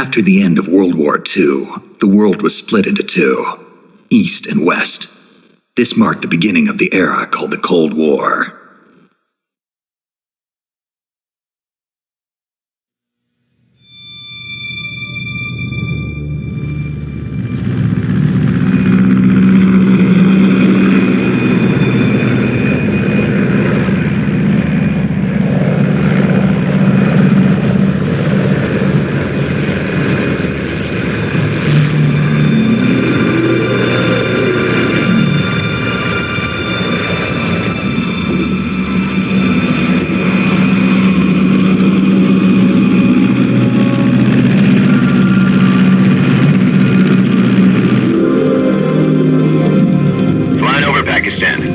After the end of World War II, the world was split into two, East and West. This marked the beginning of the era called the Cold War.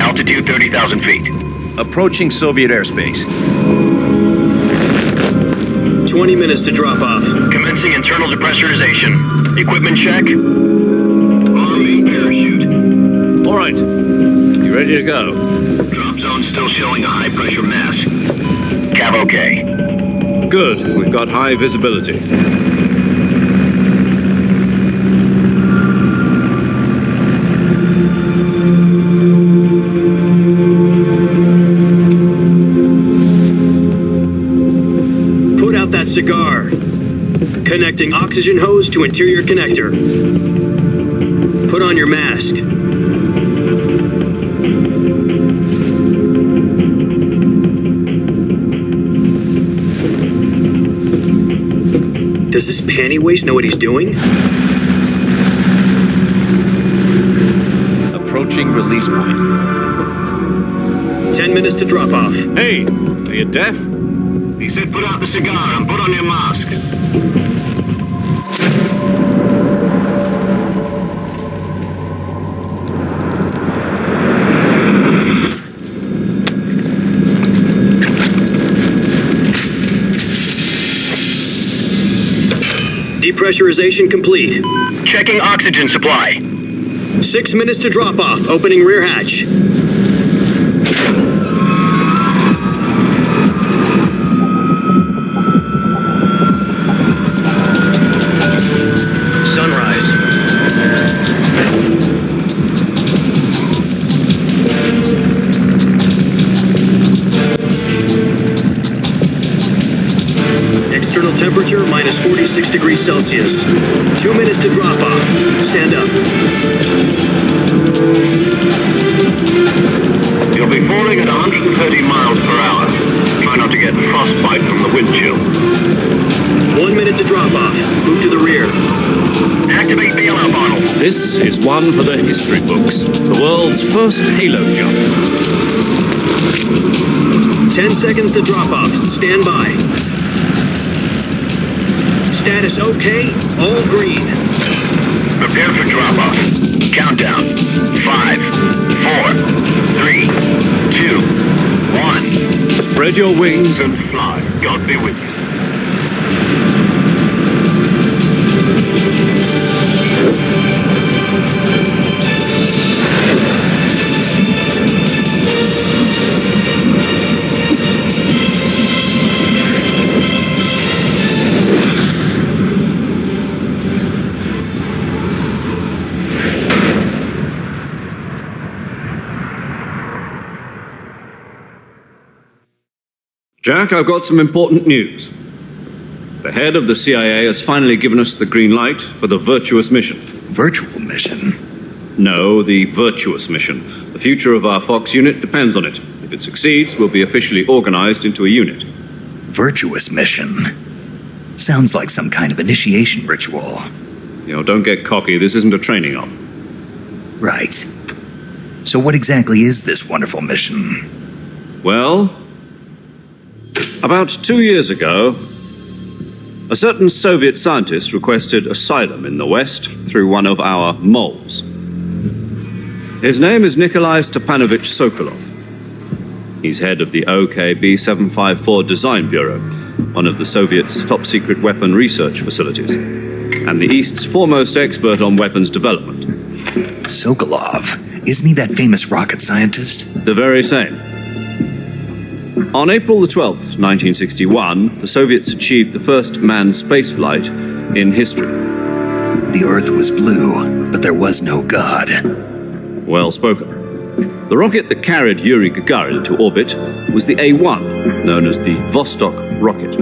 Altitude 30,000 feet. Approaching Soviet airspace. 20 minutes to drop off. Commencing internal depressurization. Equipment check. Arming parachute. All right. You ready to go? Drop zone still showing a high pressure mass. Cav okay. Good. We've got high visibility. Cigar. Connecting oxygen hose to interior connector. Put on your mask. Does this panty waste know what he's doing? Approaching release point. 10 minutes to drop off. Hey, are you deaf? He said put out the cigar and put on your mask. Depressurization complete. Checking oxygen supply. 6 minutes to drop off. Opening rear hatch. External temperature minus 46 degrees Celsius. 2 minutes to drop off. Stand up. You'll be falling at 130 miles per hour. Try not to get frostbite from the wind chill. 1 minute to drop off. Move to the rear. Activate bailout bottle. This is one for the history books. The world's first halo jump. 10 seconds to drop off. Stand by. Status okay, all green. Prepare for drop-off. Countdown. 5, 4, 3, 2, 1. Spread your wings and fly. God be with you. Jack, I've got some important news. The head of the CIA has finally given us the green light for the virtuous mission. Virtual mission? No, the virtuous mission. The future of our Fox unit depends on it. If it succeeds, we'll be officially organized into a unit. Virtuous mission? Sounds like some kind of initiation ritual. Don't get cocky. This isn't a training op. Right. So what exactly is this wonderful mission? Well, about 2 years ago, a certain Soviet scientist requested asylum in the West through one of our moles. His name is Nikolai Stepanovich Sokolov. He's head of the OKB 754 Design Bureau, one of the Soviets' top-secret weapon research facilities, and the East's foremost expert on weapons development. Sokolov? Isn't he that famous rocket scientist? The very same. On April the 12th, 1961, the Soviets achieved the first manned spaceflight in history. The Earth was blue, but there was no God. Well spoken. The rocket that carried Yuri Gagarin to orbit was the A-1, known as the Vostok rocket.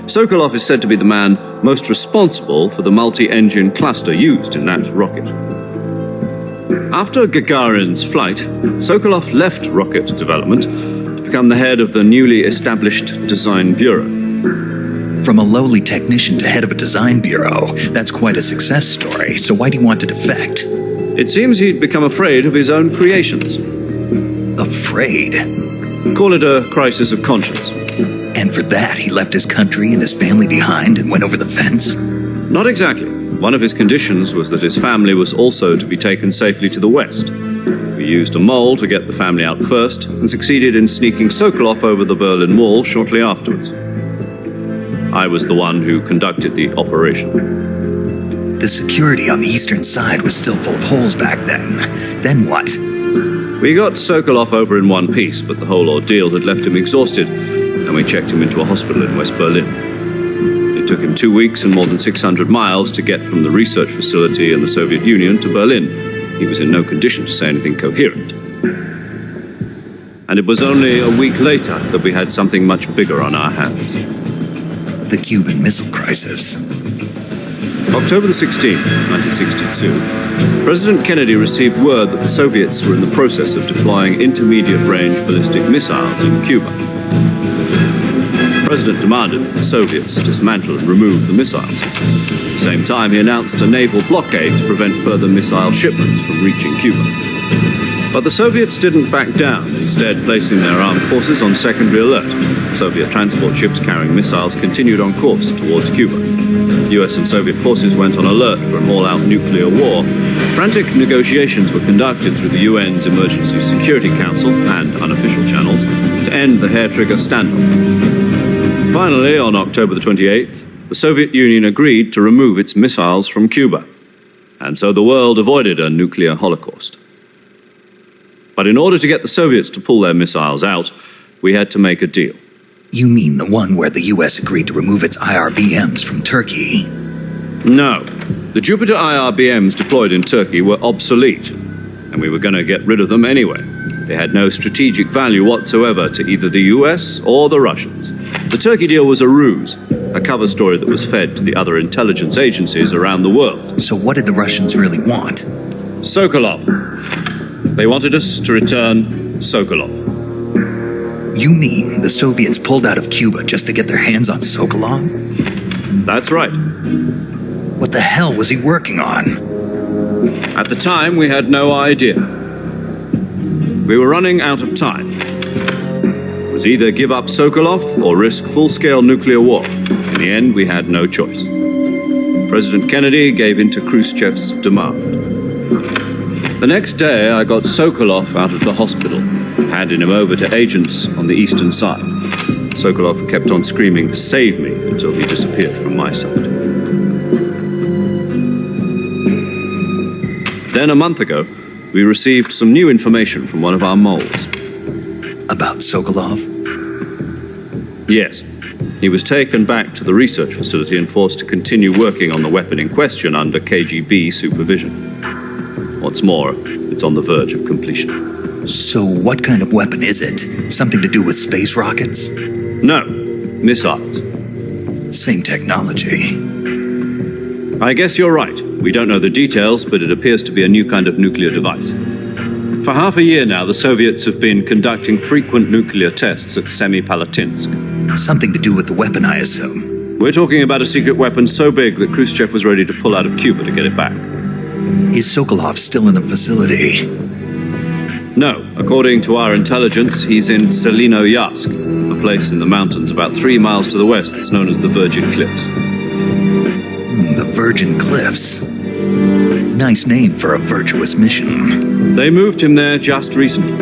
Sokolov is said to be the man most responsible for the multi-engine cluster used in that rocket. After Gagarin's flight, Sokolov left rocket development to become the head of the newly established Design Bureau. From a lowly technician to head of a design bureau, that's quite a success story, so why do you want to defect? It seems he'd become afraid of his own creations. Afraid? Call it a crisis of conscience. And for that, he left his country and his family behind and went over the fence? Not exactly. One of his conditions was that his family was also to be taken safely to the west. We used a mole to get the family out first and succeeded in sneaking Sokolov over the Berlin Wall shortly afterwards. I was the one who conducted the operation. The security on the eastern side was still full of holes back then. Then what? We got Sokolov over in one piece, but the whole ordeal had left him exhausted, and we checked him into a hospital in West Berlin. It took him 2 weeks and more than 600 miles to get from the research facility in the Soviet Union to Berlin. He was in no condition to say anything coherent. And it was only a week later that we had something much bigger on our hands. The Cuban Missile Crisis. October the 16th, 1962, President Kennedy received word that the Soviets were in the process of deploying intermediate-range ballistic missiles in Cuba. The President demanded that the Soviets dismantle and remove the missiles. At the same time, he announced a naval blockade to prevent further missile shipments from reaching Cuba. But the Soviets didn't back down, instead placing their armed forces on secondary alert. Soviet transport ships carrying missiles continued on course towards Cuba. US and Soviet forces went on alert for an all-out nuclear war. Frantic negotiations were conducted through the UN's Emergency Security Council and unofficial channels to end the hair-trigger standoff. Finally, on October the 28th, the Soviet Union agreed to remove its missiles from Cuba, and so the world avoided a nuclear holocaust. But in order to get the Soviets to pull their missiles out, we had to make a deal. You mean the one where the US agreed to remove its IRBMs from Turkey? No. The Jupiter IRBMs deployed in Turkey were obsolete, and we were going to get rid of them anyway. They had no strategic value whatsoever to either the US or the Russians. The Turkey deal was a ruse, a cover story that was fed to the other intelligence agencies around the world. So what did the Russians really want? Sokolov. They wanted us to return Sokolov. You mean the Soviets pulled out of Cuba just to get their hands on Sokolov? That's right. What the hell was he working on? At the time, we had no idea. We were running out of time. It was either give up Sokolov or risk full-scale nuclear war. In the end, we had no choice. President Kennedy gave in to Khrushchev's demand. The next day, I got Sokolov out of the hospital, handing him over to agents on the eastern side. Sokolov kept on screaming, "Save me," until he disappeared from my side. Then a month ago, we received some new information from one of our moles. About Sokolov? Yes. He was taken back to the research facility and forced to continue working on the weapon in question under KGB supervision. What's more, it's on the verge of completion. So what kind of weapon is it? Something to do with space rockets? No, missiles. Same technology. I guess you're right. We don't know the details, but it appears to be a new kind of nuclear device. For half a year now, the Soviets have been conducting frequent nuclear tests at Semipalatinsk. Something to do with the weapon, I assume. We're talking about a secret weapon so big that Khrushchev was ready to pull out of Cuba to get it back. Is Sokolov still in the facility? No. According to our intelligence, he's in Selinoyarsk, a place in the mountains about 3 miles to the west that's known as the Virgin Cliffs. The Virgin Cliffs. Nice name for a virtuous mission. They moved him there just recently.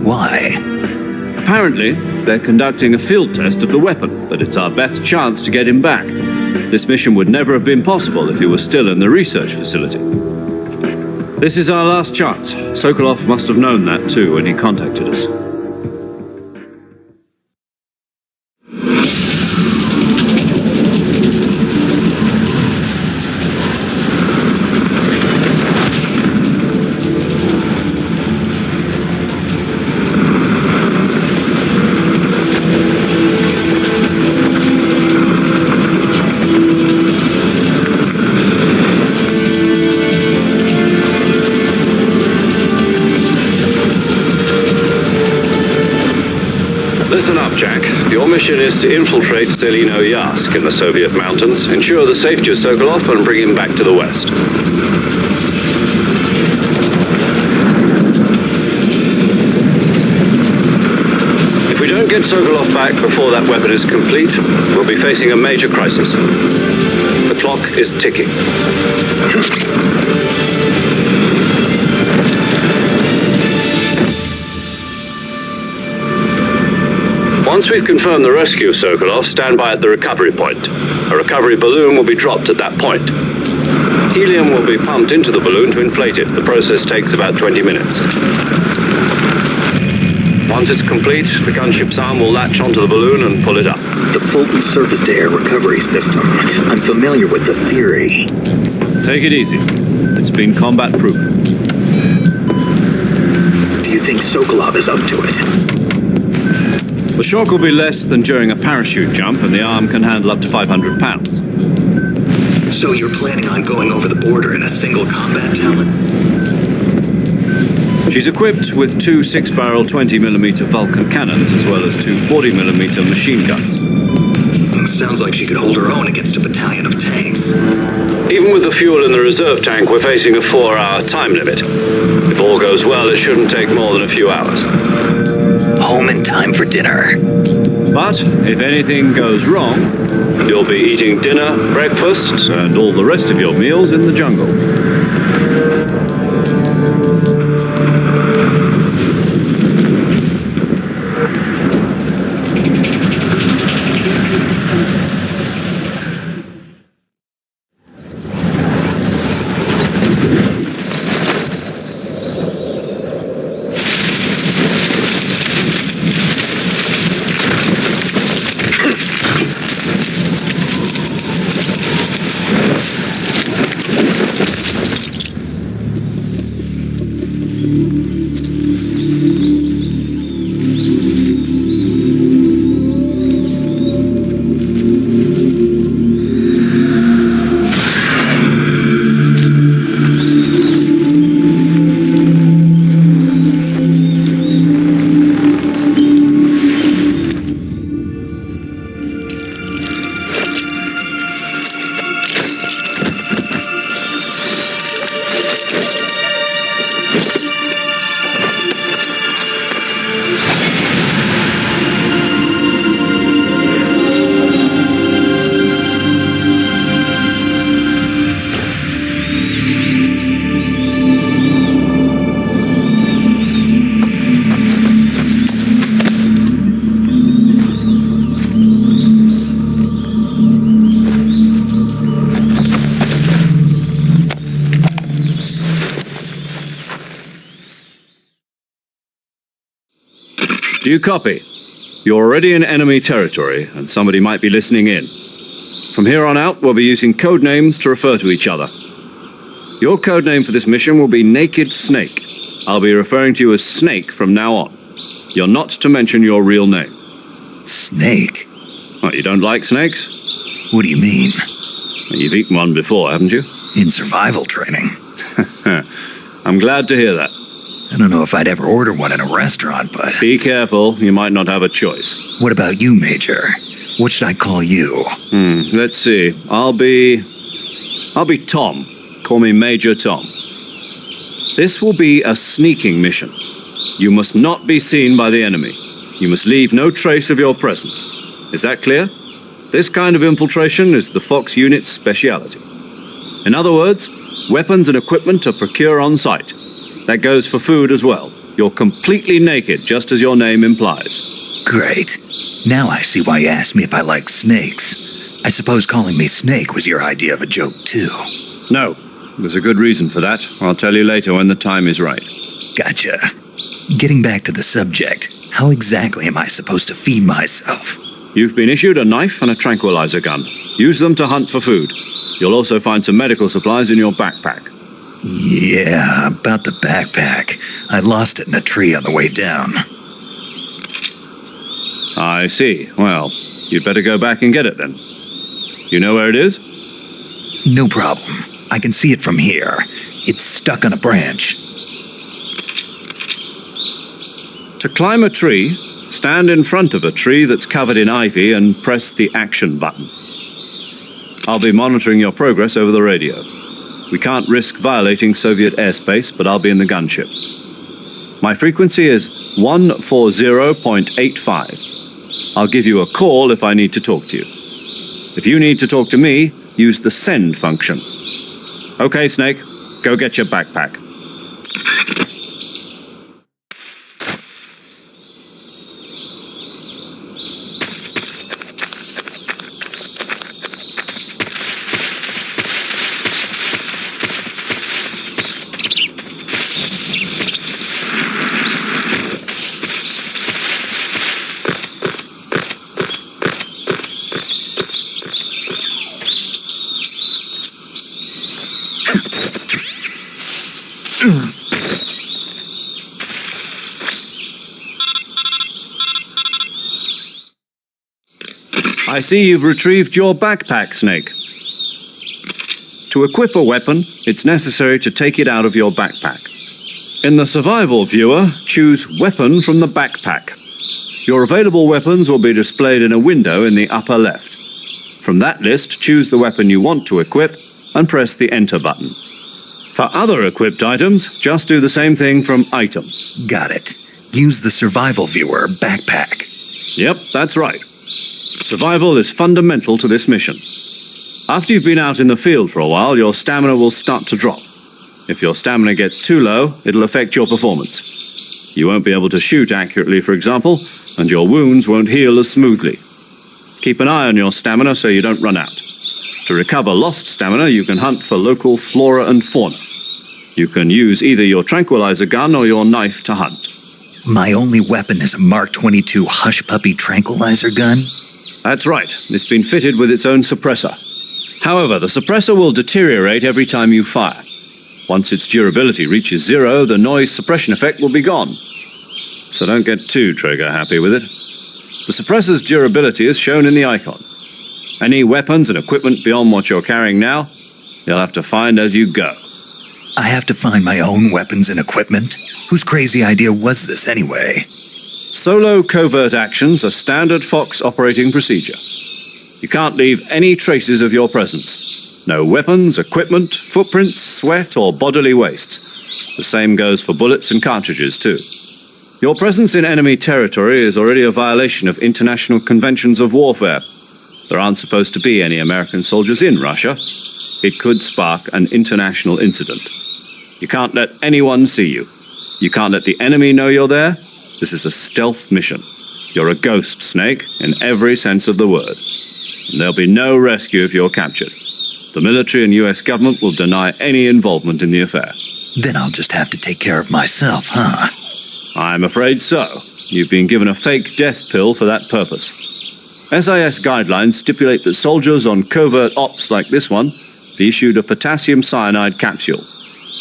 Why? Apparently, they're conducting a field test of the weapon, but it's our best chance to get him back. This mission would never have been possible if he was still in the research facility. This is our last chance. Sokolov must have known that too when he contacted us. mission is to infiltrate Selino Yask in the Soviet mountains, ensure the safety of Sokolov, and bring him back to the West. If we don't get Sokolov back before that weapon is complete, we'll be facing a major crisis. The clock is ticking. Once we've confirmed the rescue of Sokolov, stand by at the recovery point. A recovery balloon will be dropped at that point. Helium will be pumped into the balloon to inflate it. The process takes about 20 minutes. Once it's complete, the gunship's arm will latch onto the balloon and pull it up. The Fulton surface-to-air recovery system. I'm familiar with the theory. Take it easy. It's been combat-proven. Do you think Sokolov is up to it? The shock will be less than during a parachute jump, and the arm can handle up to 500 pounds. So you're planning on going over the border in a single combat talent? She's equipped with two 6-barrel 20mm Vulcan cannons, as well as two 40mm machine guns. Sounds like she could hold her own against a battalion of tanks. Even with the fuel in the reserve tank, we're facing a 4-hour time limit. If all goes well, it shouldn't take more than a few hours. Home in time for dinner. But if anything goes wrong, you'll be eating dinner, breakfast, and all the rest of your meals in the jungle. Do you copy? You're already in enemy territory, and somebody might be listening in. From here on out, we'll be using code names to refer to each other. Your code name for this mission will be Naked Snake. I'll be referring to you as Snake from now on. You're not to mention your real name. Snake? What, you don't like snakes? What do you mean? Well, you've eaten one before, haven't you? In survival training. I'm glad to hear that. I don't know if I'd ever order one in a restaurant, but... Be careful, you might not have a choice. What about you, Major? What should I call you? Let's see. I'll be Tom. Call me Major Tom. This will be a sneaking mission. You must not be seen by the enemy. You must leave no trace of your presence. Is that clear? This kind of infiltration is the Fox unit's speciality. In other words, weapons and equipment are procured on site. That goes for food as well. You're completely naked, just as your name implies. Great. Now I see why you asked me if I like snakes. I suppose calling me Snake was your idea of a joke, too. No, there's a good reason for that. I'll tell you later when the time is right. Gotcha. Getting back to the subject, how exactly am I supposed to feed myself? You've been issued a knife and a tranquilizer gun. Use them to hunt for food. You'll also find some medical supplies in your backpack. Yeah, about the backpack. I lost it in a tree on the way down. I see. Well, you'd better go back and get it then. You know where it is? No problem. I can see it from here. It's stuck on a branch. To climb a tree, Stand in front of a tree that's covered in ivy and press the action button. I'll be monitoring your progress over the radio. We can't risk violating Soviet airspace, but I'll be in the gunship. My frequency is 140.85. I'll give you a call if I need to talk to you. If you need to talk to me, use the send function. Okay, Snake, go get your backpack. I see you've retrieved your backpack, Snake. To equip a weapon, it's necessary to take it out of your backpack. In the survival viewer, choose Weapon from the backpack. Your available weapons will be displayed in a window in the upper left. From that list, choose the weapon you want to equip and press the Enter button. For other equipped items, just do the same thing from Item. Got it. Use the survival viewer backpack. Yep, that's right. Survival is fundamental to this mission. After you've been out in the field for a while, your stamina will start to drop. If your stamina gets too low, it'll affect your performance. You won't be able to shoot accurately, for example, and your wounds won't heal as smoothly. Keep an eye on your stamina so you don't run out. To recover lost stamina, you can hunt for local flora and fauna. You can use either your tranquilizer gun or your knife to hunt. My only weapon is a Mark 22 Hush Puppy tranquilizer gun? That's right. It's been fitted with its own suppressor. However, the suppressor will deteriorate every time you fire. Once its durability reaches 0, the noise suppression effect will be gone. So don't get too trigger-happy with it. The suppressor's durability is shown in the icon. Any weapons and equipment beyond what you're carrying now, you'll have to find as you go. I have to find my own weapons and equipment? Whose crazy idea was this anyway? Solo covert actions are standard Fox operating procedure. You can't leave any traces of your presence. No weapons, equipment, footprints, sweat, or bodily waste. The same goes for bullets and cartridges, too. Your presence in enemy territory is already a violation of international conventions of warfare. There aren't supposed to be any American soldiers in Russia. It could spark an international incident. You can't let anyone see you. You can't let the enemy know you're there. This is a stealth mission. You're a ghost, Snake, in every sense of the word. And there'll be no rescue if you're captured. The military and US government will deny any involvement in the affair. Then I'll just have to take care of myself, huh? I'm afraid so. You've been given a fake death pill for that purpose. SIS guidelines stipulate that soldiers on covert ops like this one be issued a potassium cyanide capsule.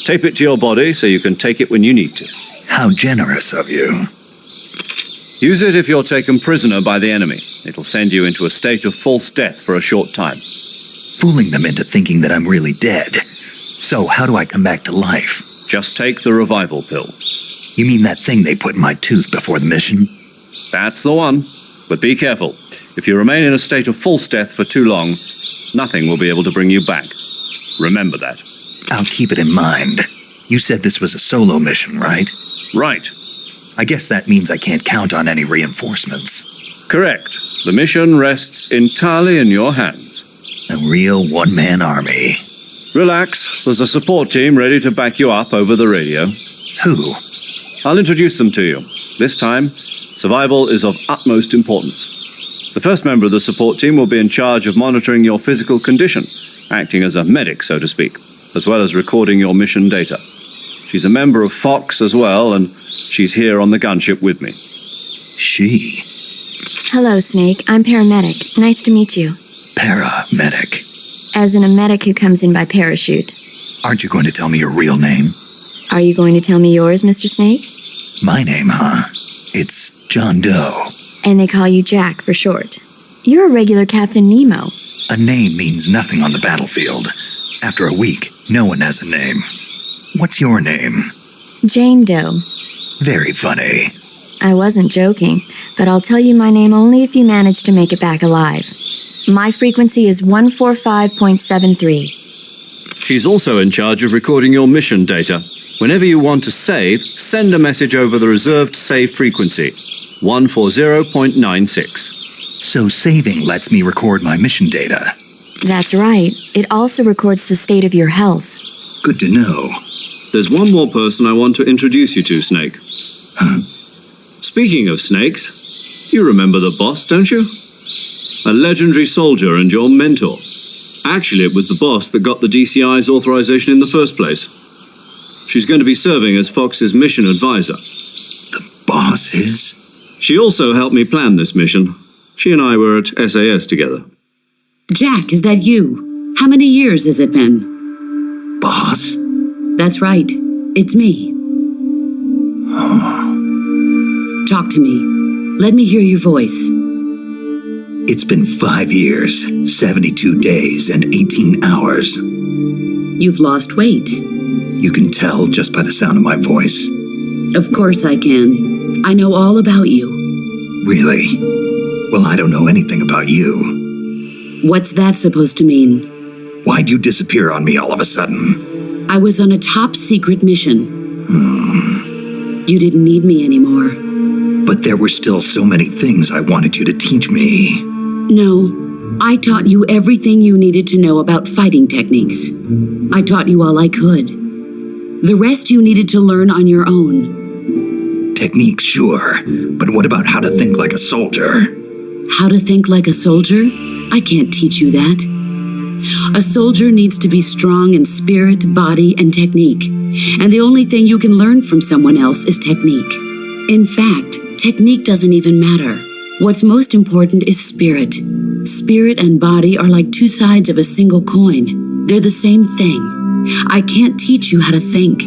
Tape it to your body so you can take it when you need to. How generous of you. Use it if you're taken prisoner by the enemy. It'll send you into a state of false death for a short time. Fooling them into thinking that I'm really dead. So how do I come back to life? Just take the revival pill. You mean that thing they put in my tooth before the mission? That's the one. But be careful. If you remain in a state of false death for too long, nothing will be able to bring you back. Remember that. I'll keep it in mind. You said this was a solo mission, right? Right. I guess that means I can't count on any reinforcements. Correct. The mission rests entirely in your hands. A real one-man army. Relax. There's a support team ready to back you up over the radio. Who? I'll introduce them to you. This time, survival is of utmost importance. The first member of the support team will be in charge of monitoring your physical condition, acting as a medic, so to speak, as well as recording your mission data. She's a member of Fox as well, and she's here on the gunship with me. She? Hello, Snake. I'm paramedic. Nice to meet you. Paramedic. As in a medic who comes in by parachute. Aren't you going to tell me your real name? Are you going to tell me yours, Mr. Snake? My name, huh? It's John Doe. And they call you Jack for short. You're a regular Captain Nemo. A name means nothing on the battlefield. After a week, no one has a name. What's your name? Jane Doe. Very funny. I wasn't joking, but I'll tell you my name only if you manage to make it back alive. My frequency is 145.73. She's also in charge of recording your mission data. Whenever you want to save, send a message over the reserved save frequency, 140.96. So saving lets me record my mission data. That's right. It also records the state of your health. Good to know. There's one more person I want to introduce you to, Snake. Speaking of snakes, you remember the boss, don't you? A legendary soldier and your mentor. Actually, it was the boss that got the DCI's authorization in the first place. She's going to be serving as Fox's mission advisor. The boss is? She also helped me plan this mission. She and I were at SAS together. Jack, is that you? How many years has it been? Boss? That's right. It's me. Talk to me. Let me hear your voice. It's been 5 years, 72 days, and 18 hours. You've lost weight. You can tell just by the sound of my voice. Of course I can. I know all about you. Really? Well, I don't know anything about you. What's that supposed to mean? Why'd you disappear on me all of a sudden? I was on a top secret mission. You didn't need me anymore. But there were still so many things I wanted you to teach me. No, I taught you everything you needed to know about fighting techniques. I taught you all I could. The rest you needed to learn on your own. Techniques, sure. But what about how to think like a soldier? How to think like a soldier? I can't teach you that. A soldier needs to be strong in spirit, body, and technique. And the only thing you can learn from someone else is technique. In fact, technique doesn't even matter. What's most important is spirit. Spirit and body are like two sides of a single coin. They're the same thing. I can't teach you how to think.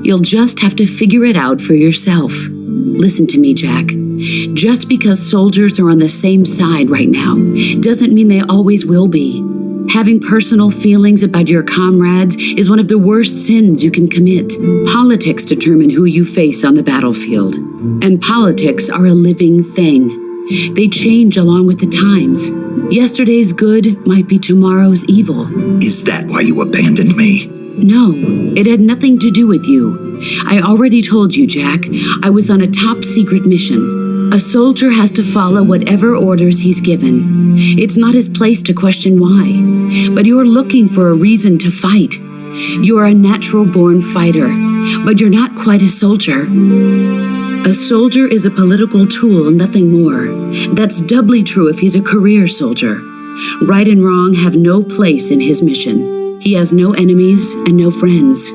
You'll just have to figure it out for yourself. Listen to me, Jack. Just because soldiers are on the same side right now doesn't mean they always will be. Having personal feelings about your comrades is one of the worst sins you can commit. Politics determine who you face on the battlefield. And politics are a living thing. They change along with the times. Yesterday's good might be tomorrow's evil. Is that why you abandoned me? No, it had nothing to do with you. I already told you, Jack. I was on a top secret mission. A soldier has to follow whatever orders he's given. It's not his place to question why. But you're looking for a reason to fight. You're a natural-born fighter, but you're not quite a soldier. A soldier is a political tool, nothing more. That's doubly true if he's a career soldier. Right and wrong have no place in his mission. He has no enemies and no friends.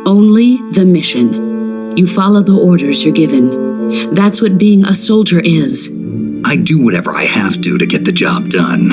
Only the mission. You follow the orders you're given. That's what being a soldier is. I do whatever I have to get the job done.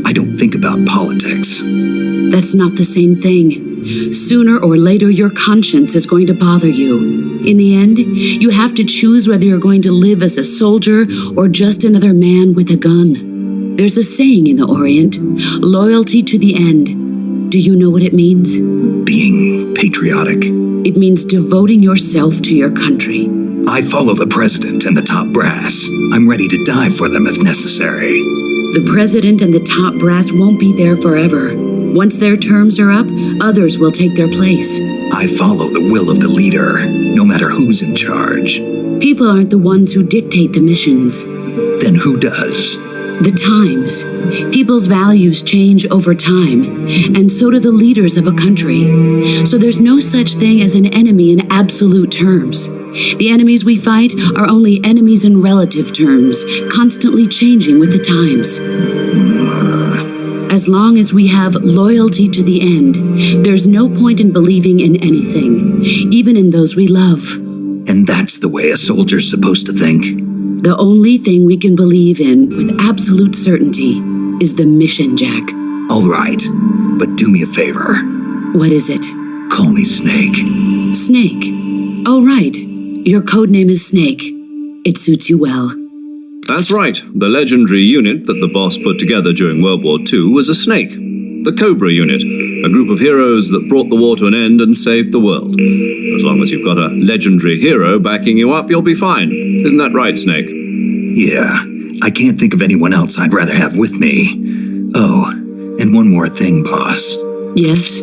I don't think about politics. That's not the same thing. Sooner or later, your conscience is going to bother you. In the end, you have to choose whether you're going to live as a soldier or just another man with a gun. There's a saying in the Orient, loyalty to the end. Do you know what it means? Being patriotic. It means devoting yourself to your country. I follow the president and the top brass. I'm ready to die for them if necessary. The president and the top brass won't be there forever. Once their terms are up, others will take their place. I follow the will of the leader, no matter who's in charge. People aren't the ones who dictate the missions. Then who does? The times. People's values change over time, and so do the leaders of a country. So there's no such thing as an enemy in absolute terms. The enemies we fight are only enemies in relative terms, constantly changing with the times. As long as we have loyalty to the end, there's no point in believing in anything, even in those we love. And that's the way a soldier's supposed to think? The only thing we can believe in with absolute certainty is the mission, Jack. All right, but do me a favor. What is it? Call me Snake. Snake. Oh, right. Your codename is Snake. It suits you well. That's right. The legendary unit that the boss put together during World War II was a snake. The Cobra Unit, a group of heroes that brought the war to an end and saved the world. As long as you've got a legendary hero backing you up, you'll be fine. Isn't that right, Snake? Yeah, I can't think of anyone else I'd rather have with me. Oh, and one more thing, boss. Yes?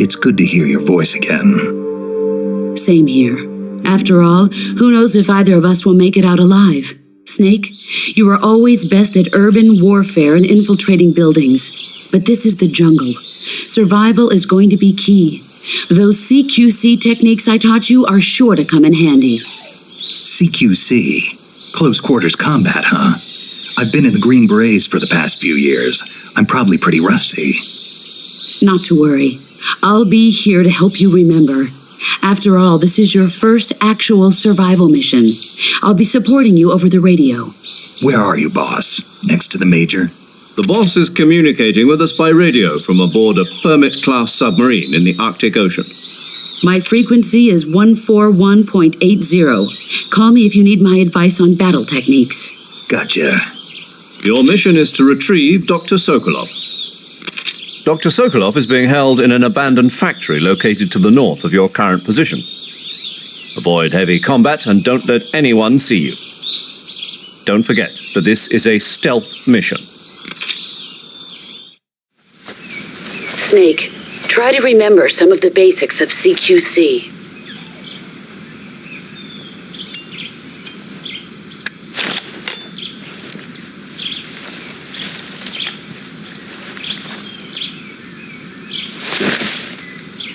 It's good to hear your voice again. Same here. After all, who knows if either of us will make it out alive? Snake, you are always best at urban warfare and infiltrating buildings. But this is the jungle. Survival is going to be key. Those CQC techniques I taught you are sure to come in handy. CQC? Close quarters combat, huh? I've been in the Green Berets for the past few years. I'm probably pretty rusty. Not to worry. I'll be here to help you remember. After all, this is your first actual survival mission. I'll be supporting you over the radio. Where are you, boss? Next to the Major? The boss is communicating with us by radio from aboard a Permit-class submarine in the Arctic Ocean. My frequency is 141.80. Call me if you need my advice on battle techniques. Gotcha. Your mission is to retrieve Dr. Sokolov. Dr. Sokolov is being held in an abandoned factory located to the north of your current position. Avoid heavy combat and don't let anyone see you. Don't forget that this is a stealth mission. Snake, try to remember some of the basics of CQC.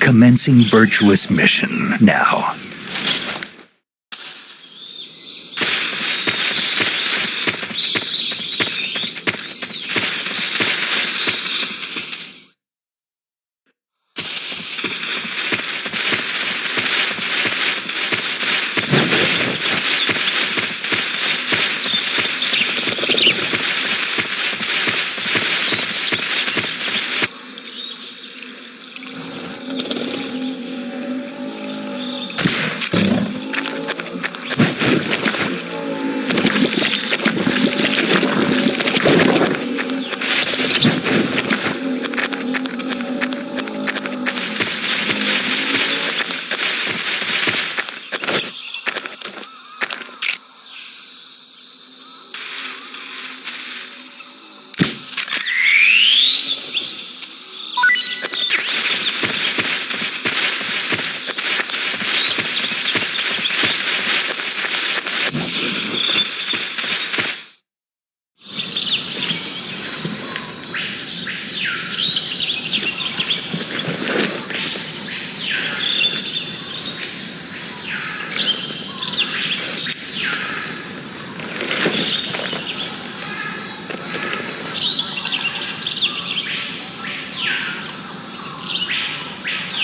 Commencing virtuous mission now.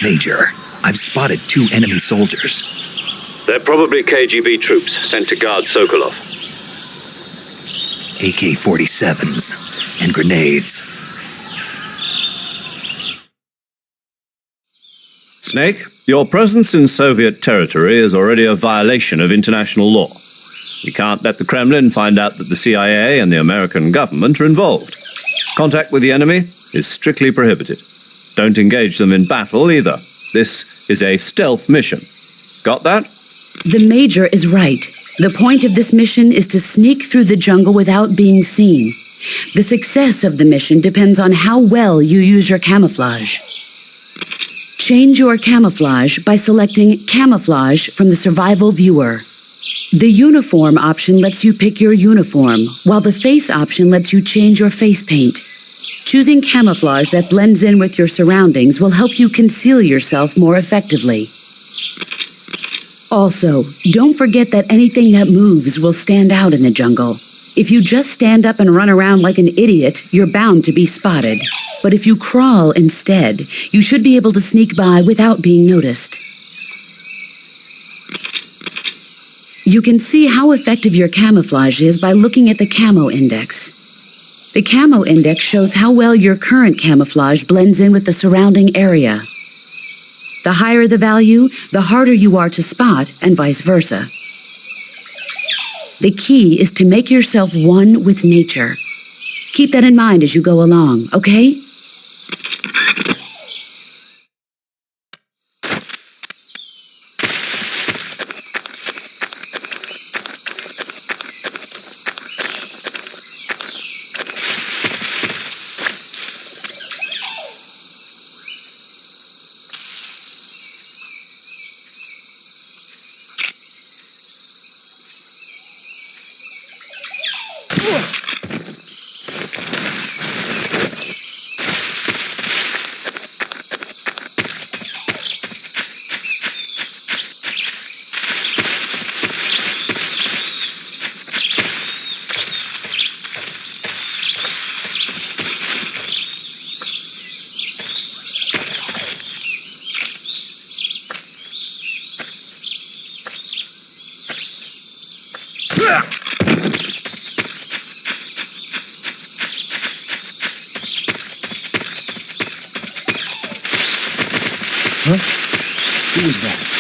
Major, I've spotted 2 enemy soldiers. They're probably KGB troops sent to guard Sokolov. AK-47s and grenades. Snake, your presence in Soviet territory is already a violation of international law. You can't let the Kremlin find out that the CIA and the American government are involved. Contact with the enemy is strictly prohibited. Don't engage them in battle either. This is a stealth mission. Got that? The Major is right. The point of this mission is to sneak through the jungle without being seen. The success of the mission depends on how well you use your camouflage. Change your camouflage by selecting Camouflage from the Survival Viewer. The Uniform option lets you pick your uniform, while the Face option lets you change your face paint. Choosing camouflage that blends in with your surroundings will help you conceal yourself more effectively. Also, don't forget that anything that moves will stand out in the jungle. If you just stand up and run around like an idiot, you're bound to be spotted. But if you crawl instead, you should be able to sneak by without being noticed. You can see how effective your camouflage is by looking at the Camo Index. The Camo Index shows how well your current camouflage blends in with the surrounding area. The higher the value, the harder you are to spot, and vice versa. The key is to make yourself one with nature. Keep that in mind as you go along, okay? Huh? Who was that?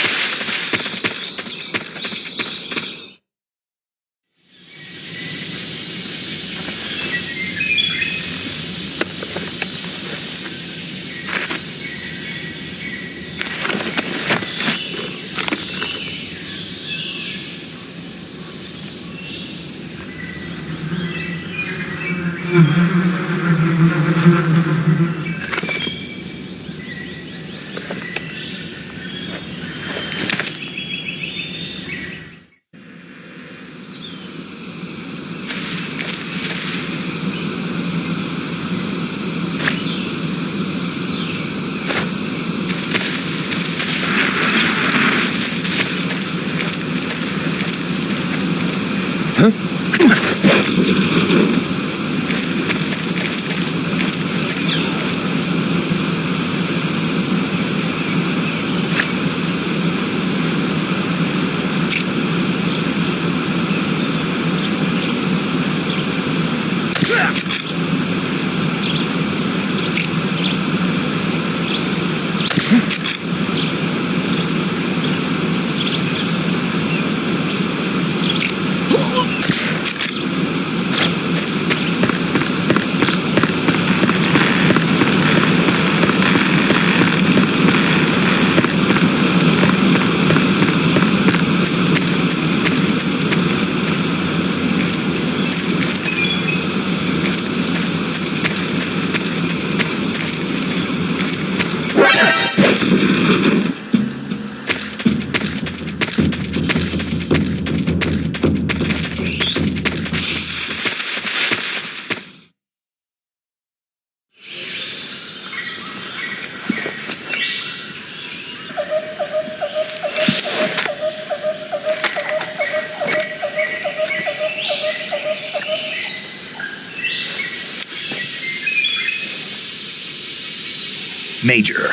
Major,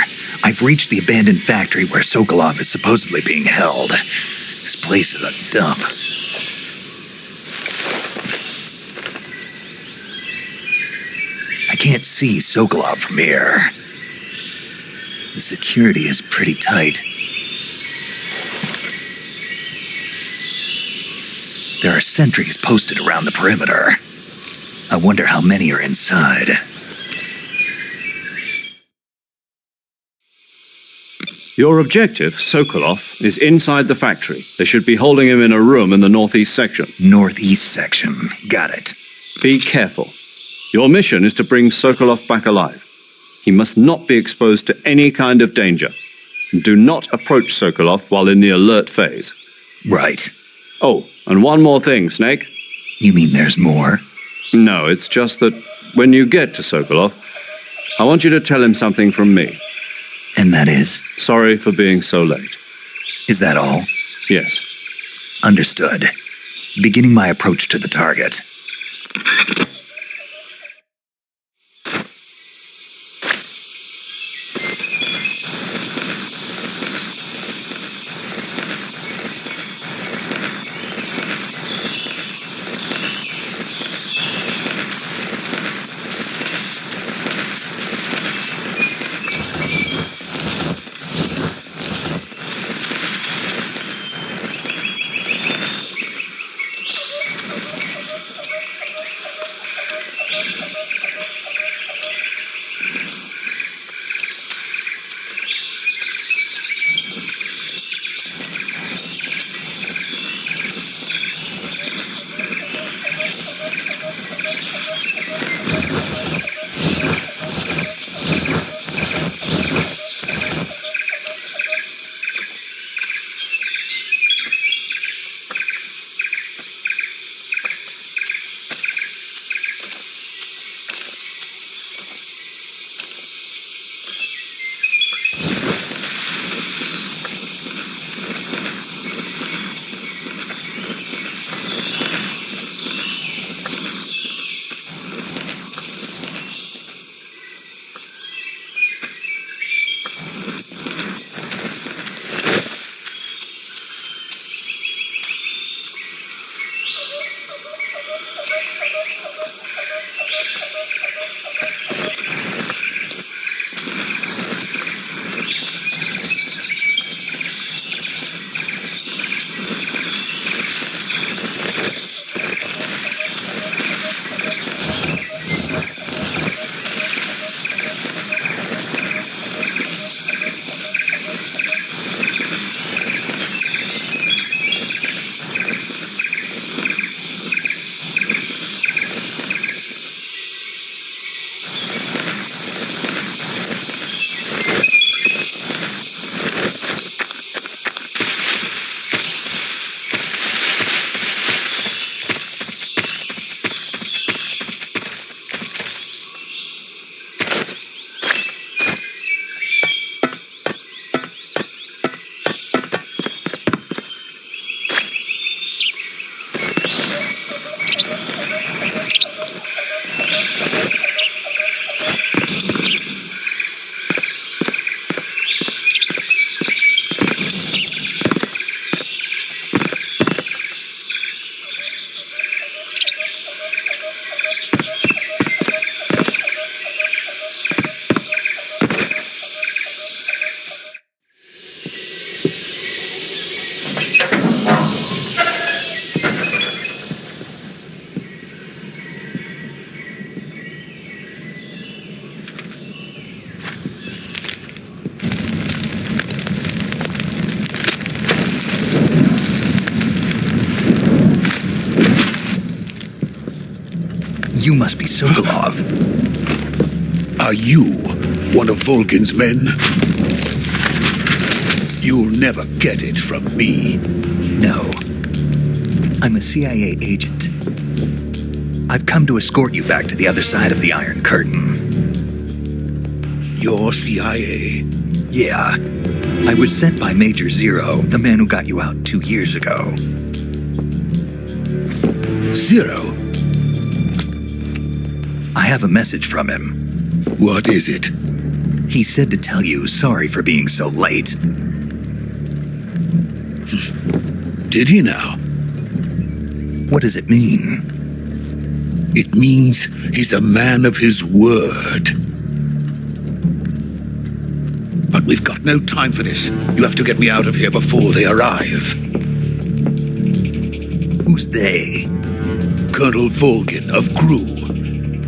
I've reached the abandoned factory where Sokolov is supposedly being held. This place is a dump. I can't see Sokolov from here. The security is pretty tight. There are sentries posted around the perimeter. I wonder how many are inside. Your objective, Sokolov, is inside the factory. They should be holding him in a room in the northeast section. Northeast section. Got it. Be careful. Your mission is to bring Sokolov back alive. He must not be exposed to any kind of danger. Do not approach Sokolov while in the alert phase. Right. Oh, and one more thing, Snake. You mean there's more? No, it's just that when you get to Sokolov, I want you to tell him something from me. And that is? Sorry for being so late. Is that all? Yes. Understood. Beginning my approach to the target. You must be Sokolov. Are you one of Volgin's men? You'll never get it from me. No. I'm a CIA agent. I've come to escort you back to the other side of the Iron Curtain. You're CIA? Yeah. I was sent by Major Zero, the man who got you out 2 years ago. Zero? I have a message from him. What is it? He said to tell you sorry for being so late. Did he now? What does it mean? It means he's a man of his word. But we've got no time for this. You have to get me out of here before they arrive. Who's they? Colonel Volgin of GRU.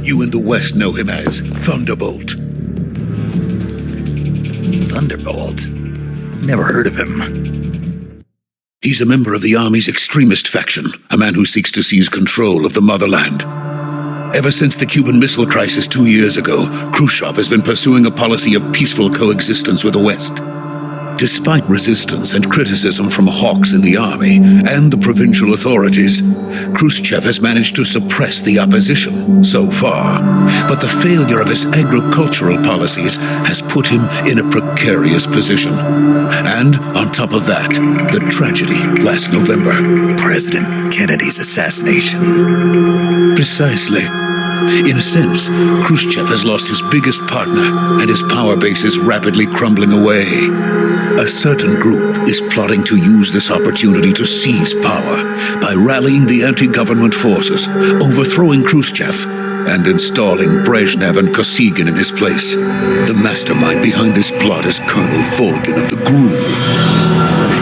You in the West know him as Thunderbolt. Thunderbolt? Never heard of him. He's a member of the Army's extremist faction, a man who seeks to seize control of the motherland. Ever since the Cuban Missile Crisis 2 years ago, Khrushchev has been pursuing a policy of peaceful coexistence with the West. Despite resistance and criticism from hawks in the army and the provincial authorities, Khrushchev has managed to suppress the opposition so far. But the failure of his agricultural policies has put him in a precarious position. And on top of that, the tragedy last November. President Kennedy's assassination. Precisely. In a sense, Khrushchev has lost his biggest partner, and his power base is rapidly crumbling away. A certain group is plotting to use this opportunity to seize power by rallying the anti-government forces, overthrowing Khrushchev, and installing Brezhnev and Kosygin in his place. The mastermind behind this plot is Colonel Volgin of the GRU.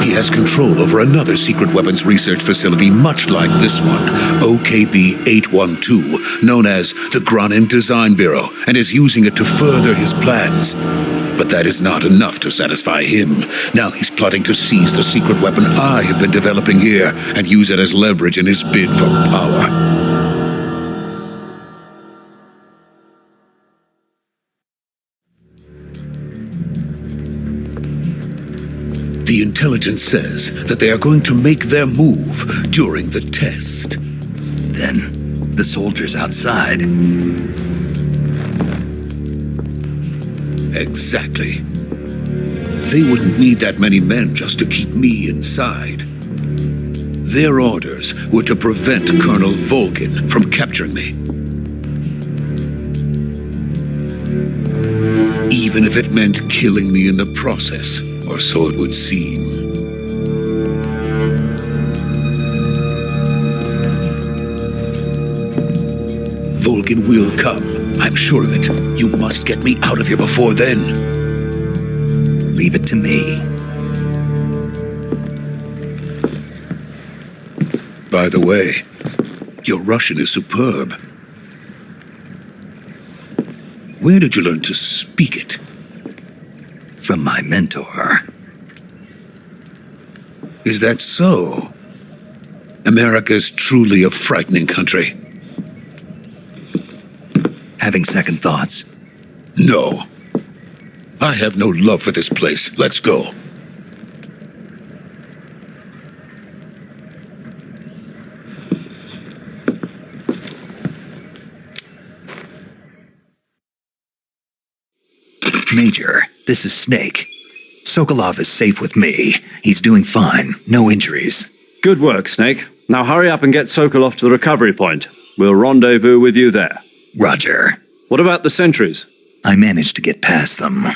He has control over another secret weapons research facility much like this one, OKB-812, known as the Granin Design Bureau, and is using it to further his plans. But that is not enough to satisfy him. Now he's plotting to seize the secret weapon I have been developing here and use it as leverage in his bid for power. The intelligence says that they are going to make their move during the test. Then, the soldiers outside. Exactly. They wouldn't need that many men just to keep me inside. Their orders were to prevent Colonel Volgin from capturing me. Even if it meant killing me in the process. Or so it would seem. Volgin will come. I'm sure of it. You must get me out of here before then. Leave it to me. By the way, your Russian is superb. Where did you learn to speak it? From my mentor. Is that so? America's truly a frightening country. Having second thoughts? No. I have no love for this place. Let's go. Major, this is Snake. Sokolov is safe with me. He's doing fine. No injuries. Good work, Snake. Now hurry up and get Sokolov to the recovery point. We'll rendezvous with you there. Roger. What about the sentries? I managed to get past them.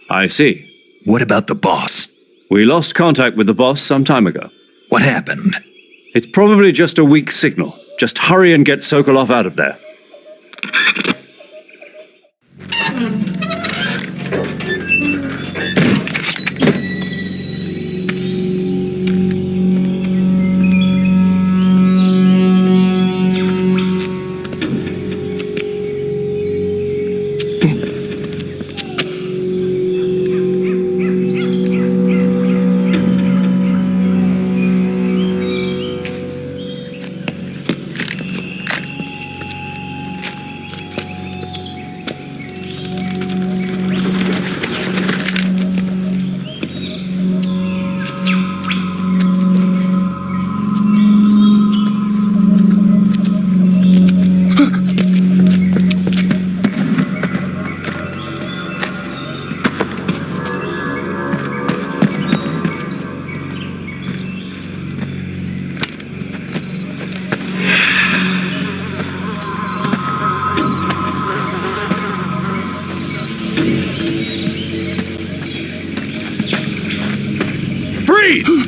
I see. What about the boss? We lost contact with the boss some time ago. What happened? It's probably just a weak signal. Just hurry and get Sokolov out of there. Freeze!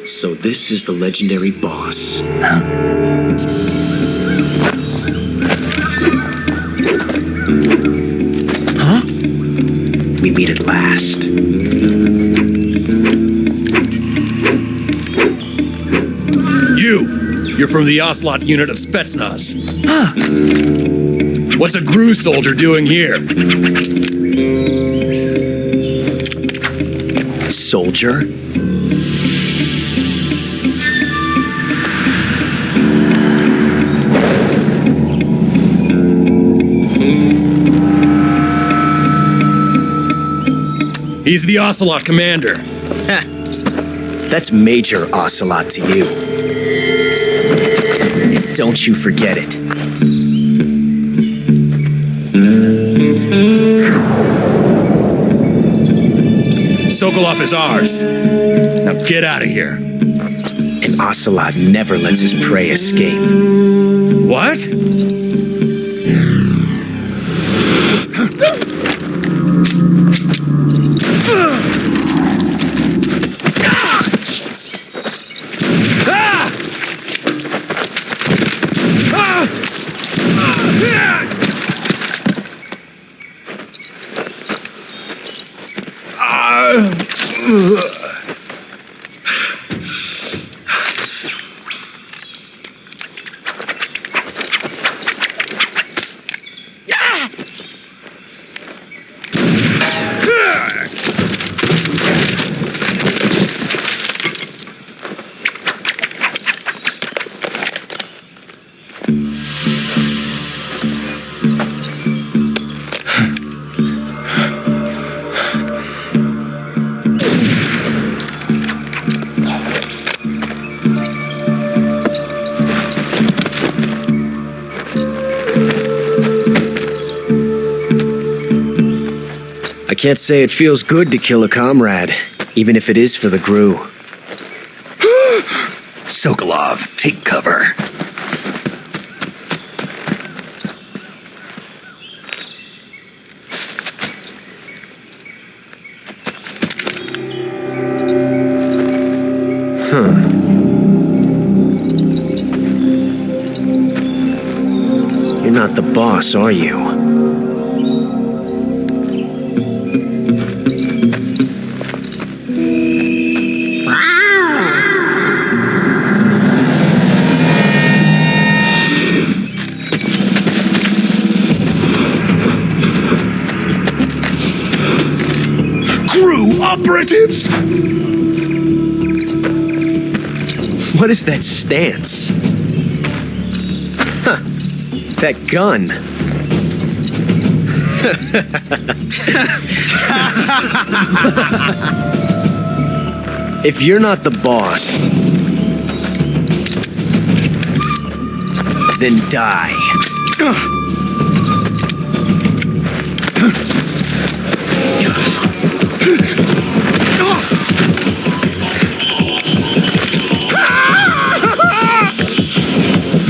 So this is the legendary boss. Huh? We meet at last. You're from the Ocelot unit of Spetsnaz. Huh. What's a GRU soldier doing here? Soldier? He's the Ocelot commander. That's Major Ocelot to you. And don't you forget it. Sokolov is ours. Now get out of here. And Ocelot never lets his prey escape. What? I can't say it feels good to kill a comrade, even if it is for the GRU. Sokolov, take cover. You're not the boss, are you? GRU operatives! What is that stance? Huh. That gun. If you're not the boss, then die.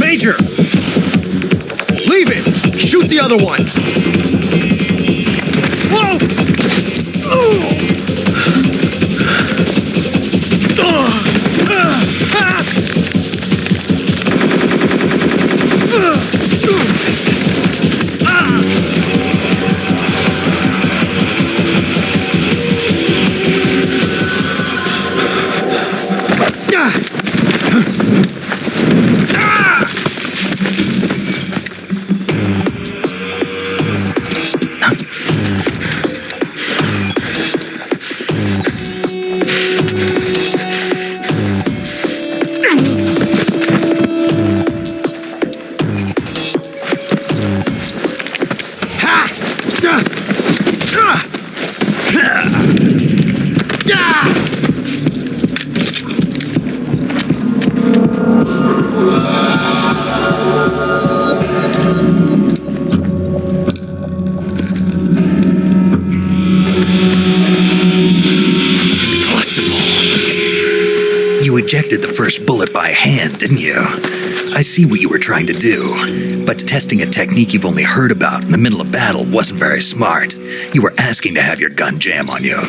Major! Leave it! Shoot the other one! Whoa! ejected the first bullet by hand, didn't you? I see what you were trying to do, but testing a technique you've only heard about in the middle of battle wasn't very smart. You were asking to have your gun jam on you.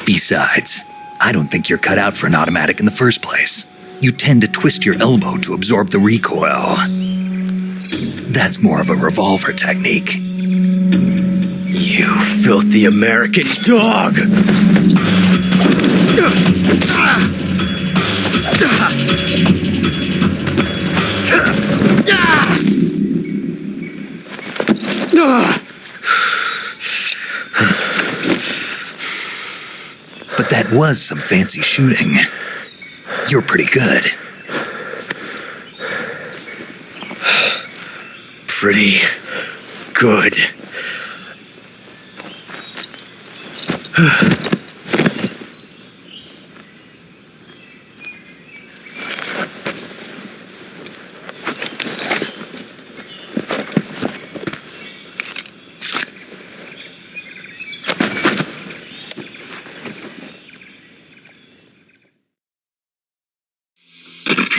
Besides, I don't think you're cut out for an automatic in the first place. You tend to twist your elbow to absorb the recoil. That's more of a revolver technique. You filthy American dog! But that was some fancy shooting. You're pretty good. Pretty good.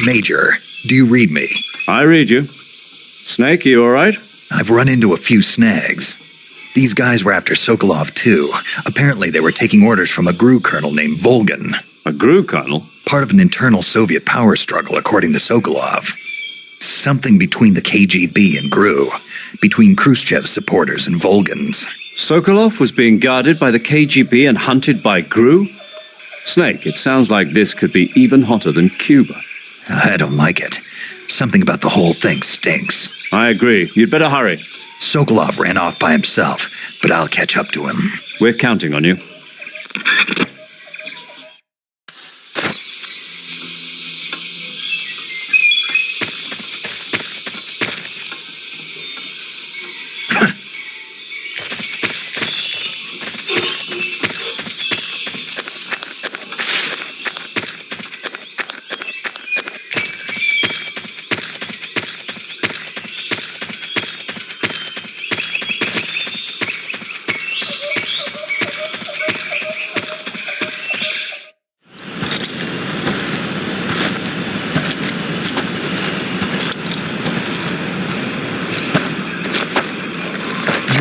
Major, do you read me? I read you. Snake, you all right? I've run into a few snags. These guys were after Sokolov too. Apparently they were taking orders from a GRU colonel named Volgin. A GRU colonel? Part of an internal Soviet power struggle, according to Sokolov. Something between the KGB and GRU. Between Khrushchev's supporters and Volgin's. Sokolov was being guarded by the KGB and hunted by GRU? Snake, it sounds like this could be even hotter than Cuba. I don't like it. Something about the whole thing stinks. I agree. You'd better hurry. Sokolov ran off by himself, but I'll catch up to him. We're counting on you.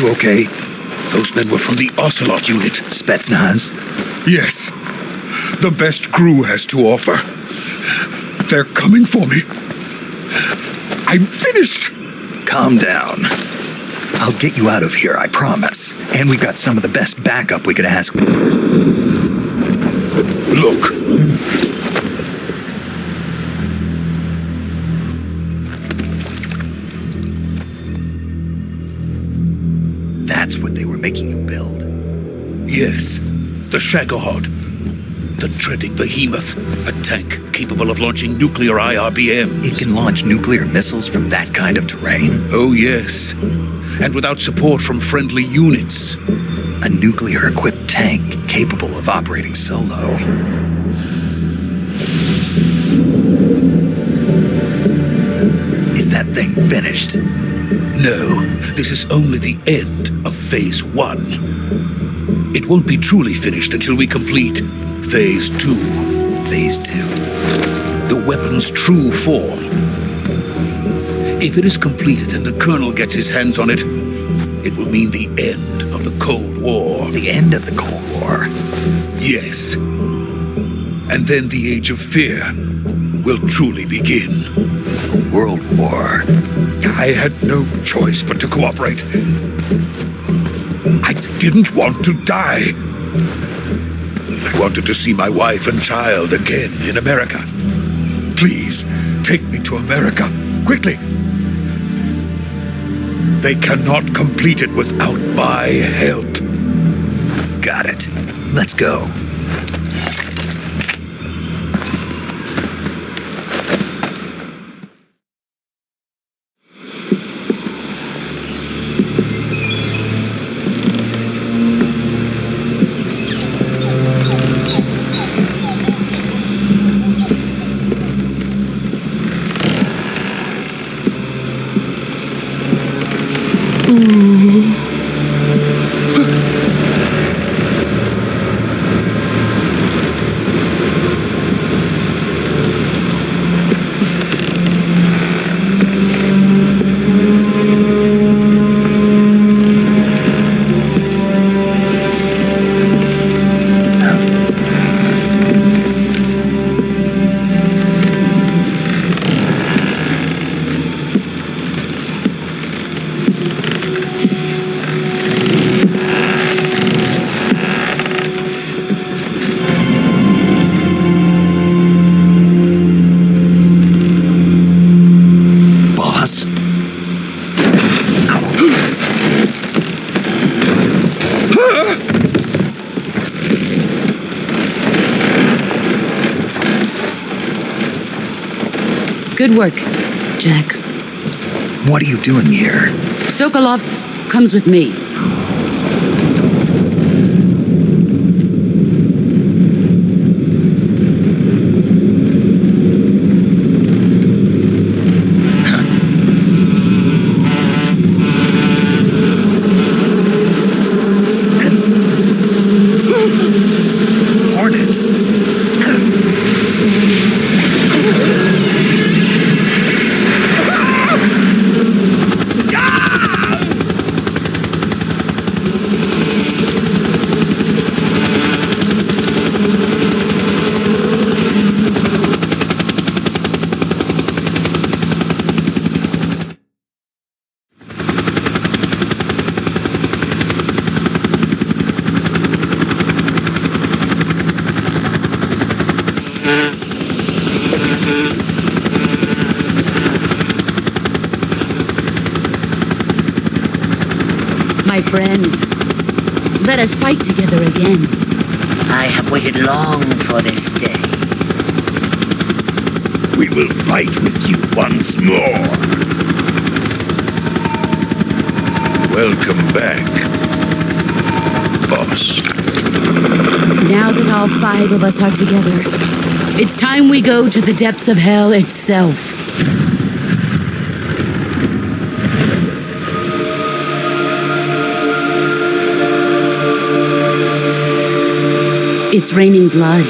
You okay? Those men were from the Ocelot unit. Spetsnaz? Yes. The best GRU has to offer. They're coming for me. I'm finished. Calm down. I'll get you out of here, I promise. And we've got some of the best backup we could ask for. Look. That's what they were making you build. Yes. The Shagohod. The dreading behemoth. A tank capable of launching nuclear IRBMs. It can launch nuclear missiles from that kind of terrain? Oh, yes. And without support from friendly units. A nuclear-equipped tank capable of operating solo. Is that thing finished? No, this is only the end of Phase 1. It won't be truly finished until we complete Phase 2. Phase 2? The weapon's true form. If it is completed and the Colonel gets his hands on it, it will mean the end of the Cold War. The end of the Cold War? Yes. And then the Age of Fear will truly begin. A world war? I had no choice but to cooperate. I didn't want to die. I wanted to see my wife and child again in America. Please, take me to America, quickly. They cannot complete it without my help. Got it. Let's go. Good work, Jack. What are you doing here? Sokolov comes with me. Hornets. My friends, let us fight together again. I have waited long for this day. We will fight with you once more. Welcome back, boss. Now that all 5 of us are together, it's time we go to the depths of hell itself. It's raining blood.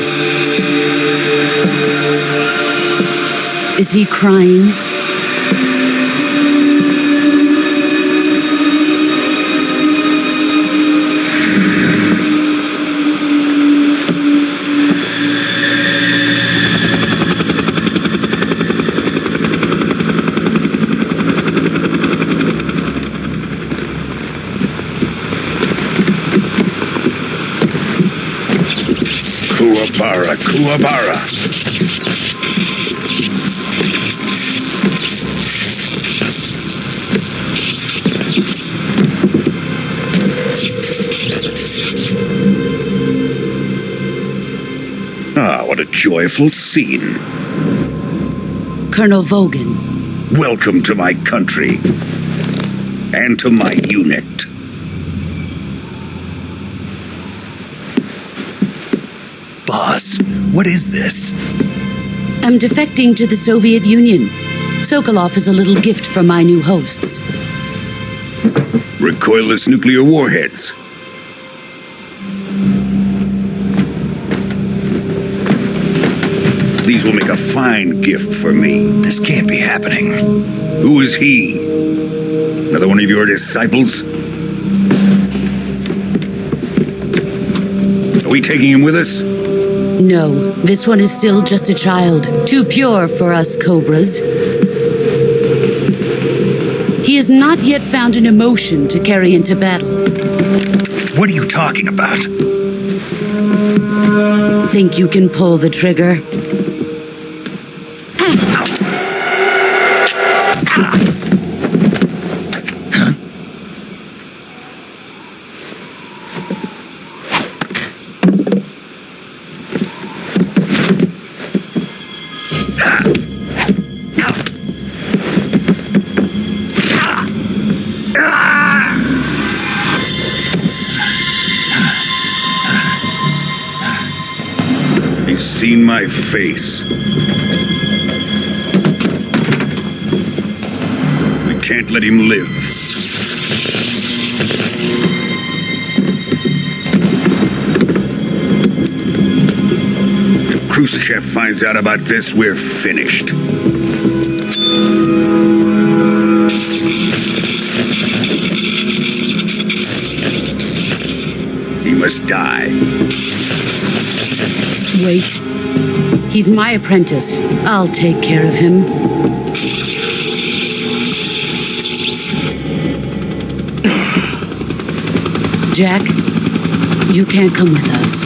Is he crying? Kuwabara, Kuwabara. Ah, what a joyful scene. Colonel Volgin. Welcome to my country. And to my unit. Boss, what is this? I'm defecting to the Soviet Union. Sokolov is a little gift from my new hosts. Recoilless nuclear warheads. These will make a fine gift for me. This can't be happening. Who is he? Another one of your disciples? Are we taking him with us? No, this one is still just a child. Too pure for us cobras. He has not yet found an emotion to carry into battle. What are you talking about? Think you can pull the trigger? He's seen my face. We can't let him live. If Khrushchev finds out about this, we're finished. He must die. Wait. He's my apprentice. I'll take care of him. Jack, you can't come with us.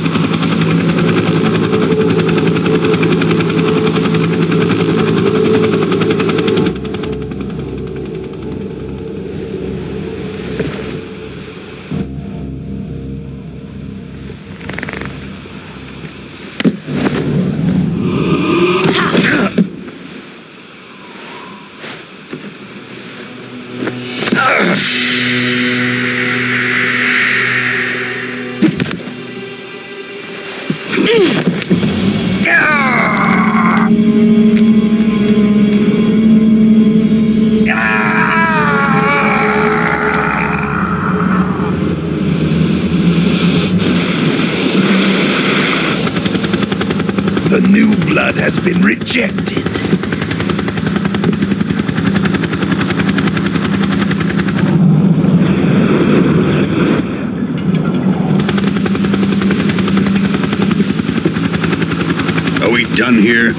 The new blood has been rejected. Are we done here?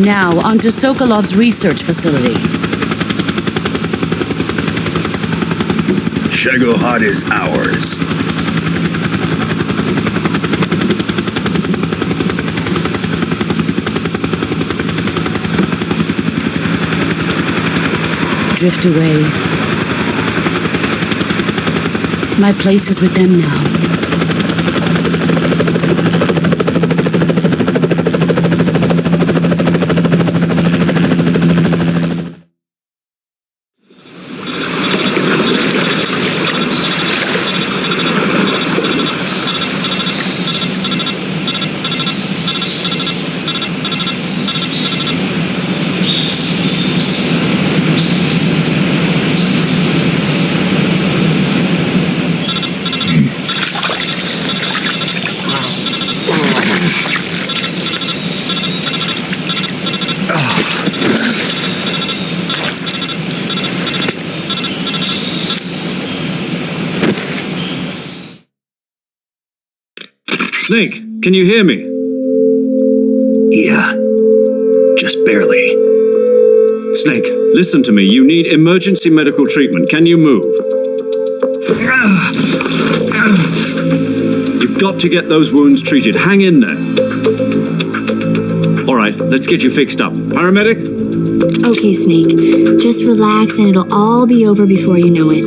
Now, onto Sokolov's research facility. Shagohod is ours. Drift away. My place is with them now. Snake, can you hear me? Yeah. Just barely. Snake, listen to me. You need emergency medical treatment. Can you move? You've got to get those wounds treated. Hang in there. All right, let's get you fixed up. Paramedic? Okay, Snake. Just relax and it'll all be over before you know it.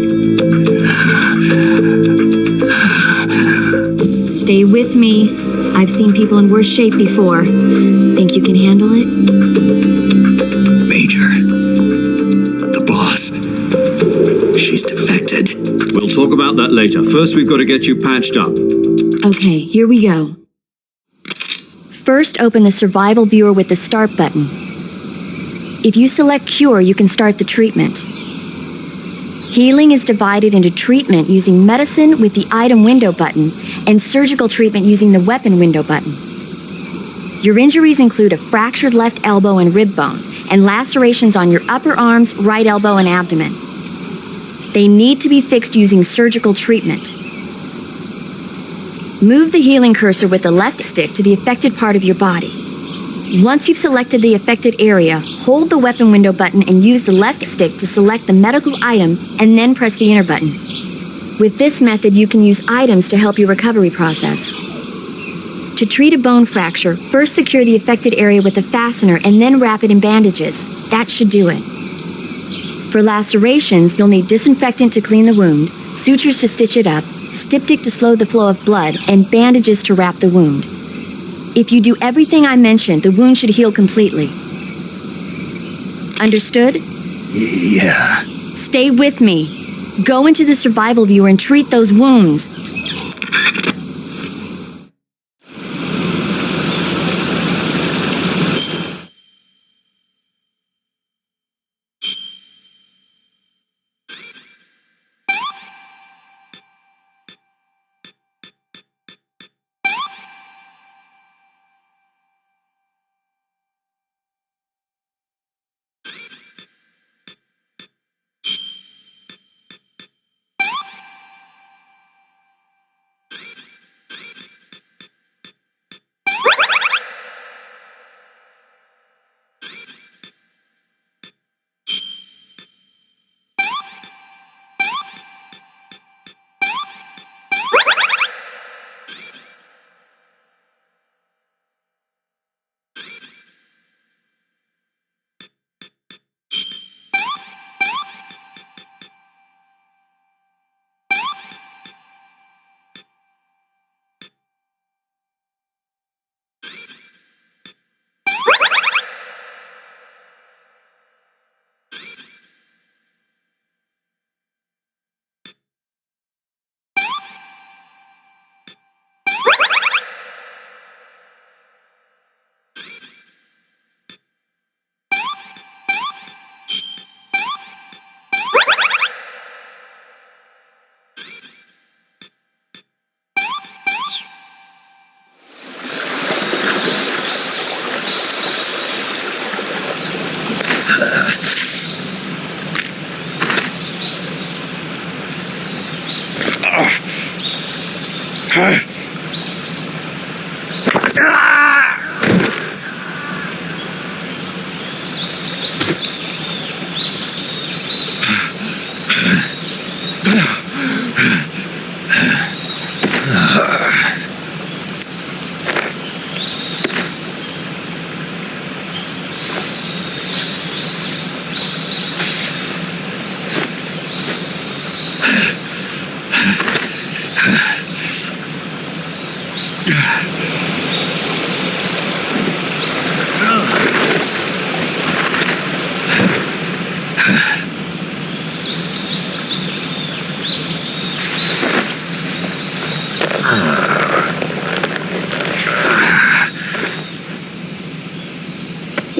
Stay with me. I've seen people in worse shape before. Think you can handle it? Major. The boss. She's defected. We'll talk about that later. First, we've got to get you patched up. Okay, here we go. First, open the survival viewer with the start button. If you select cure, you can start the treatment. Healing is divided into treatment using medicine with the item window button and surgical treatment using the weapon window button. Your injuries include a fractured left elbow and rib bone and lacerations on your upper arms, right elbow, and abdomen. They need to be fixed using surgical treatment. Move the healing cursor with the left stick to the affected part of your body. Once you've selected the affected area, hold the weapon window button and use the left stick to select the medical item and then press the enter button. With this method, you can use items to help your recovery process. To treat a bone fracture, first secure the affected area with a fastener and then wrap it in bandages. That should do it. For lacerations, you'll need disinfectant to clean the wound, sutures to stitch it up, styptic to slow the flow of blood, and bandages to wrap the wound. If you do everything I mentioned, the wound should heal completely. Understood? Yeah. Stay with me. Go into the survival viewer and treat those wounds.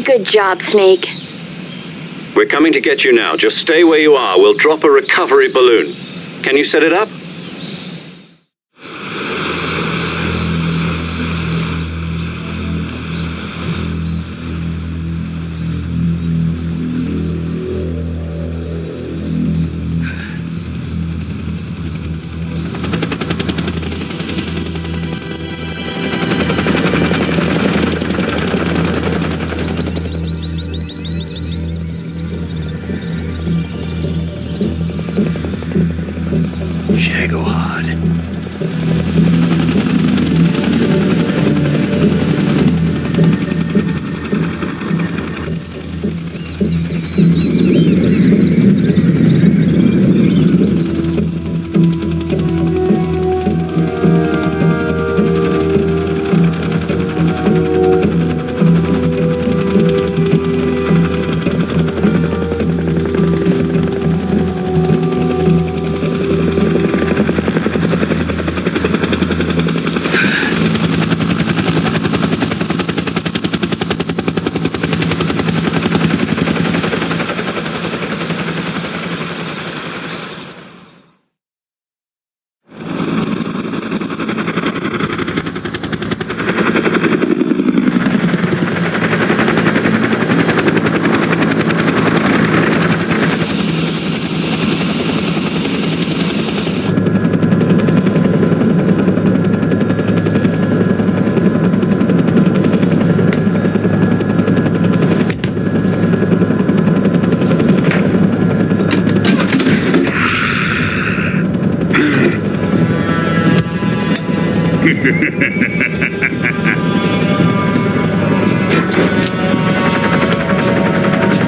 Good job, Snake. We're coming to get you now. Just stay where you are. We'll drop a recovery balloon. Can you set it up?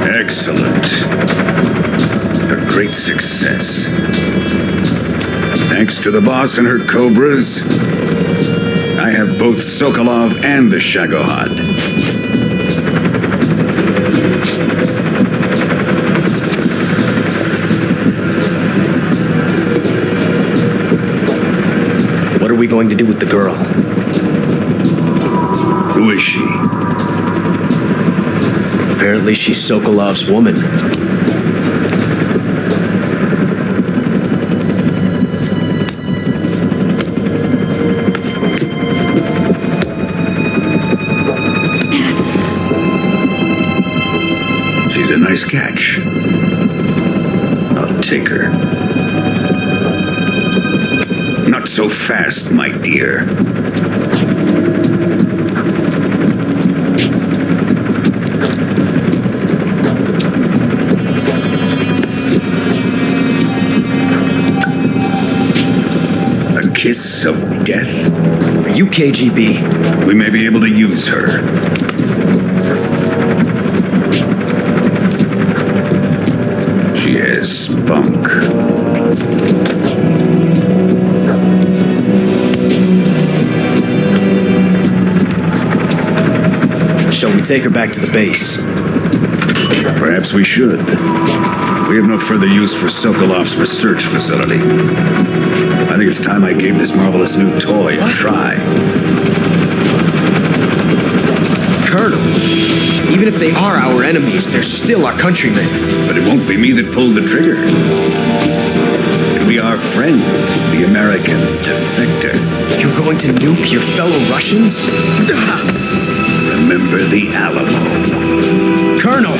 Excellent. A great success. Thanks to the boss and her cobras, I have both Sokolov and the Shagohod. What are we going to do with the girl? Who is she? Apparently she's Sokolov's woman. She's a nice catch. I'll take her. Not so fast, my dear. Kiss of death? Are you KGB? We may be able to use her. She has spunk. Shall we take her back to the base? Perhaps we should. We have no further use for Sokolov's research facility. I think it's time I gave this marvelous new toy a try. Colonel, even if they are our enemies, they're still our countrymen. But it won't be me that pulled the trigger. It'll be our friend, the American defector. You're going to nuke your fellow Russians? Remember the Alamo. Colonel!